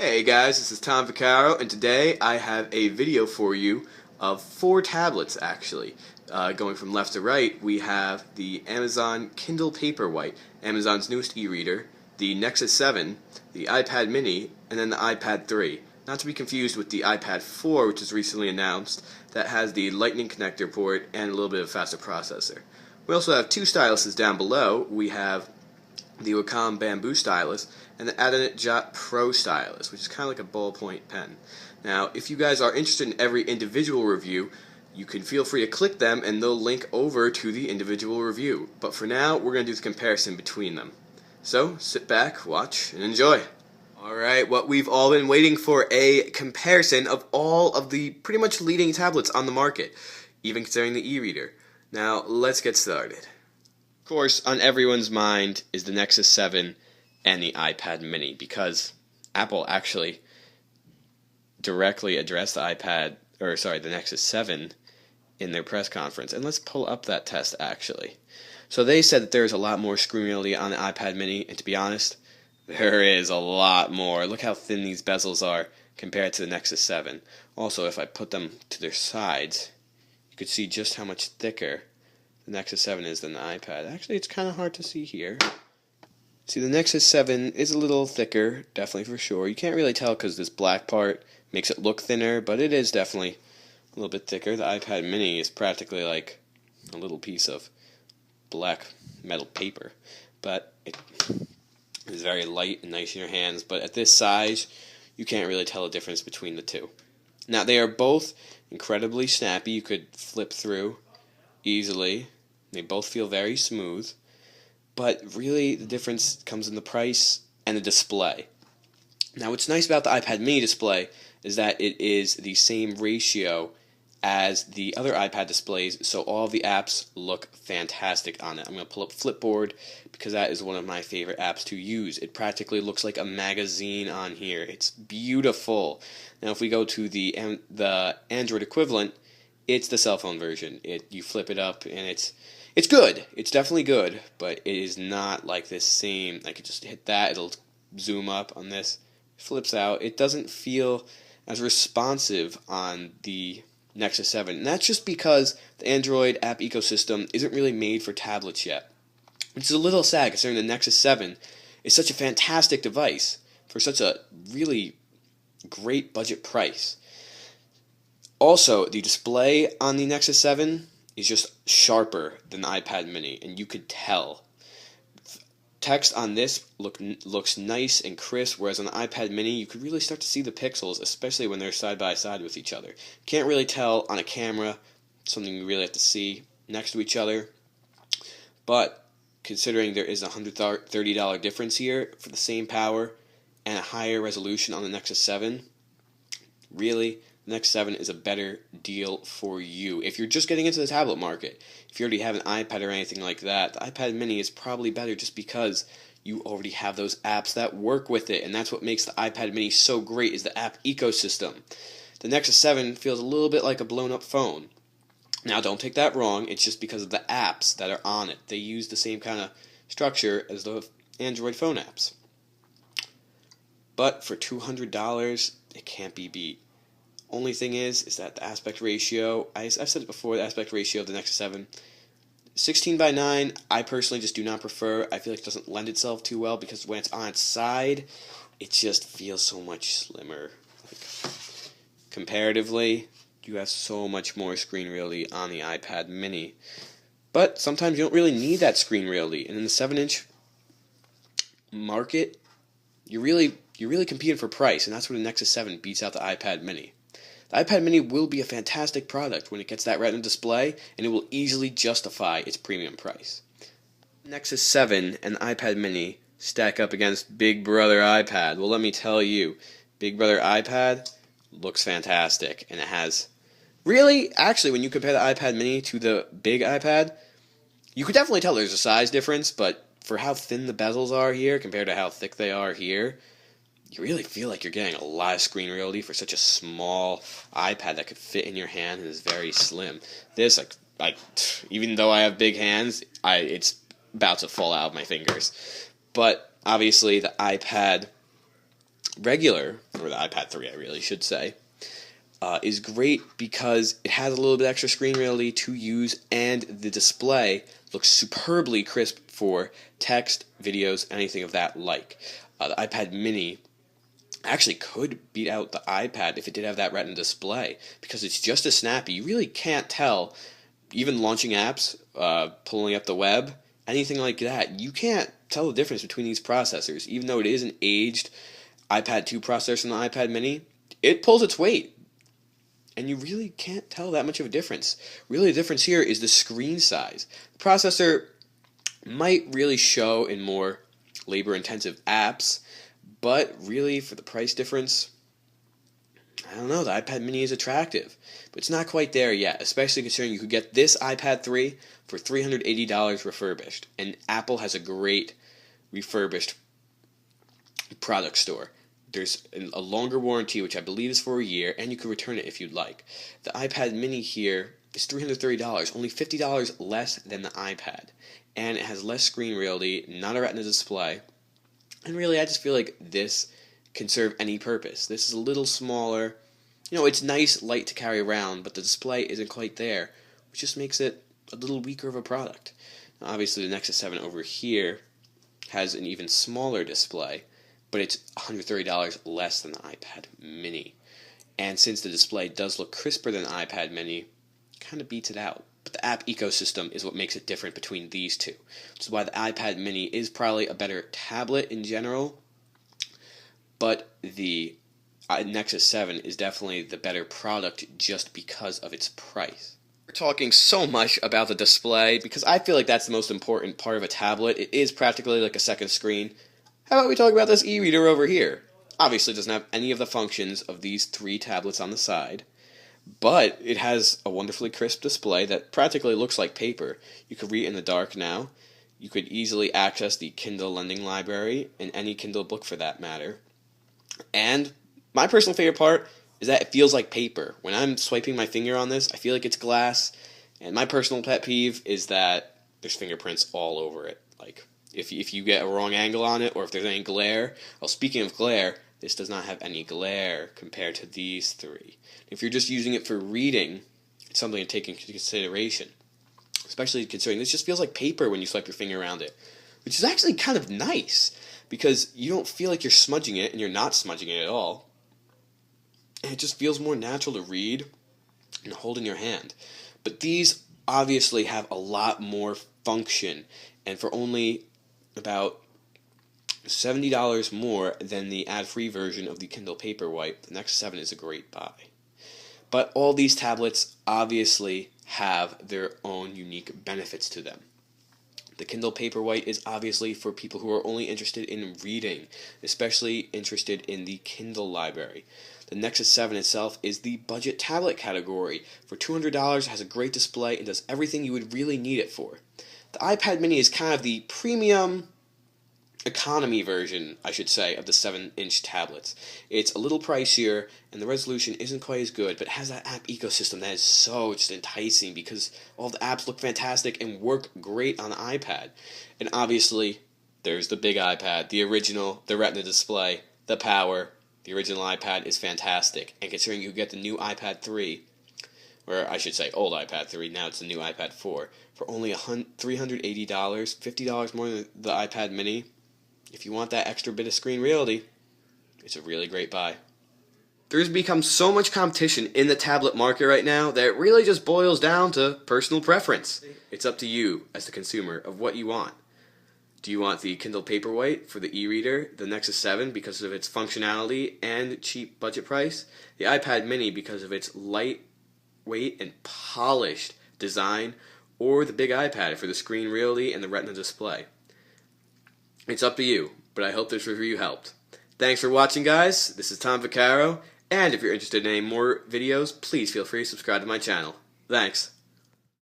Hey guys, this is Tom Vaccaro, and today I have a video for you of 4 tablets actually. Going from left to right, we have the Amazon Kindle Paperwhite, Amazon's newest e-reader, the Nexus 7, the iPad mini, and then the iPad 3. Not to be confused with the iPad 4, which was recently announced, that has the Lightning connector port and a little bit of faster processor. We also have 2 styluses down below. We have the Wacom Bamboo stylus, and the Adonit Jot Pro stylus, which is kind of like a ballpoint pen. Now, if you guys are interested in every individual review, you can feel free to click them and they'll link over to the individual review. But for now, we're going to do the comparison between them. So, sit back, watch, and enjoy. Alright, what we've all been waiting for, a comparison of all of the pretty much leading tablets on the market, even considering the e-reader. Now, let's get started. Of course, on everyone's mind is the Nexus 7 and the iPad mini, because Apple actually directly addressed the Nexus 7 in their press conference. And let's pull up that test actually. So they said that there's a lot more screen reality on the iPad mini, and to be honest, there is a lot more. Look how thin these bezels are compared to the Nexus 7. Also, if I put them to their sides, you could see just how much thicker the Nexus 7 is than the iPad. Actually, it's kind of hard to see here. See, the Nexus 7 is a little thicker, definitely for sure. You can't really tell because this black part makes it look thinner, but it is definitely a little bit thicker. The iPad mini is practically like a little piece of black metal paper, but it is very light and nice in your hands. But at this size, you can't really tell the difference between the two. Now, they are both incredibly snappy. You could flip through easily. They both feel very smooth. But really, the difference comes in the price and the display. Now, what's nice about the iPad mini display is that it is the same ratio as the other iPad displays, so all of the apps look fantastic on it. I'm going to pull up Flipboard because that is one of my favorite apps to use. It practically looks like a magazine on here. It's beautiful. Now, if we go to the Android equivalent, it's the cell phone version. You flip it up and it's good. It's definitely good, but it is not like this same. I could just hit that, it'll zoom up on this, flips out. It doesn't feel as responsive on the Nexus 7, and that's just because the Android app ecosystem isn't really made for tablets yet. Which is a little sad considering the Nexus 7 is such a fantastic device for such a really great budget price. Also, the display on the Nexus 7 is just sharper than the iPad mini, and you could tell. Text on this looks nice and crisp, whereas on the iPad mini, you could really start to see the pixels, especially when they're side by side with each other. Can't really tell on a camera, something you really have to see next to each other. But considering there is a $130 difference here for the same power and a higher resolution on the Nexus 7, really, the Nexus 7 is a better deal for you. If you're just getting into the tablet market, if you already have an iPad or anything like that, the iPad mini is probably better just because you already have those apps that work with it, and that's what makes the iPad mini so great, is the app ecosystem. The Nexus 7 feels a little bit like a blown-up phone. Now, don't take that wrong, it's just because of the apps that are on it. They use the same kind of structure as the Android phone apps. But for $200, it can't be beat. Only thing is that the aspect ratio, I've said it before, the aspect ratio of the Nexus 7, 16:9, I personally just do not prefer. I feel like it doesn't lend itself too well because when it's on its side, it just feels so much slimmer. Comparatively, you have so much more screen reality on the iPad mini. But sometimes you don't really need that screen reality, and in the 7-inch market, you're really competing for price, and that's where the Nexus 7 beats out the iPad mini. The iPad mini will be a fantastic product when it gets that Retina display, and it will easily justify its premium price. Nexus 7 and the iPad mini stack up against Big Brother iPad. Well, let me tell you, Big Brother iPad looks fantastic, and it has really, actually, when you compare the iPad mini to the big iPad, you could definitely tell there's a size difference, but for how thin the bezels are here compared to how thick they are here, you really feel like you're getting a lot of screen reality for such a small iPad that could fit in your hand and is very slim. This, even though I have big hands, it's about to fall out of my fingers. But obviously, the iPad regular, or the iPad 3 I really should say, is great because it has a little bit extra screen reality to use, and the display looks superbly crisp for text, videos, anything of that like. The iPad mini actually could beat out the iPad if it did have that Retina display, because it's just as snappy. You really can't tell, even launching apps, pulling up the web, anything like that, you can't tell the difference between these processors. Even though it is an aged iPad 2 processor from the iPad mini, it pulls its weight, and you really can't tell that much of a difference. Really, the difference here is the screen size. The processor might really show in more labor-intensive apps, but really, for the price difference, I don't know, the iPad mini is attractive, but it's not quite there yet, especially considering you could get this iPad 3 for $380 refurbished, and Apple has a great refurbished product store. There's a longer warranty, which I believe is for a year, and you can return it if you'd like. The iPad mini here is $330, only $50 less than the iPad, and it has less screen reality, not a Retina display, and really I just feel like this can serve any purpose. This is a little smaller. It's nice, light to carry around, but the display isn't quite there, which just makes it a little weaker of a product. Now, obviously, the Nexus 7 over here has an even smaller display, but it's $130 less than the iPad mini. And since the display does look crisper than the iPad mini, it kind of beats it out. But the app ecosystem is what makes it different between these two, which is why the iPad mini is probably a better tablet in general, but the Nexus 7 is definitely the better product just because of its price. We're talking so much about the display because I feel like that's the most important part of a tablet. It is practically like a second screen. How about we talk about this e-reader over here? Obviously it doesn't have any of the functions of these three tablets on the side, but it has a wonderfully crisp display that practically looks like paper. You could read in the dark now. You could easily access the Kindle lending library and any Kindle book for that matter. And my personal favorite part is that it feels like paper. When I'm swiping my finger on this, I feel like it's glass. And my personal pet peeve is that there's fingerprints all over it. Like, if you get a wrong angle on it, or if there's any glare. Well, speaking of glare, this does not have any glare compared to these three. If you're just using it for reading, it's something to take into consideration. Especially considering this just feels like paper when you swipe your finger around it. Which is actually kind of nice, because you don't feel like you're smudging it, and you're not smudging it at all. And it just feels more natural to read and hold in your hand. But these obviously have a lot more function, and for only about $70 more than the ad-free version of the Kindle Paperwhite, the Nexus 7 is a great buy. But all these tablets obviously have their own unique benefits to them. The Kindle Paperwhite is obviously for people who are only interested in reading, especially interested in the Kindle library. The Nexus 7 itself is the budget tablet category. For $200, it has a great display and does everything you would really need it for. The iPad mini is kind of the premium economy version, I should say, of the 7-inch tablets. It's a little pricier, and the resolution isn't quite as good, but it has that app ecosystem that is so just enticing because all the apps look fantastic and work great on the iPad. And obviously, there's the big iPad, the original, the Retina display, the power. The original iPad is fantastic, and considering you get the new iPad 3, or I should say old iPad 3, now it's the new iPad 4, for only $380, $50 more than the iPad mini, if you want that extra bit of screen reality, it's a really great buy. There's become so much competition in the tablet market right now that it really just boils down to personal preference. It's up to you, as the consumer, of what you want. Do you want the Kindle Paperwhite for the e-reader, the Nexus 7 because of its functionality and cheap budget price, the iPad mini because of its lightweight and polished design, or the big iPad for the screen reality and the Retina display? It's up to you, but I hope this review helped. Thanks for watching, guys. This is Tom Vaccaro, and if you're interested in any more videos, please feel free to subscribe to my channel. Thanks.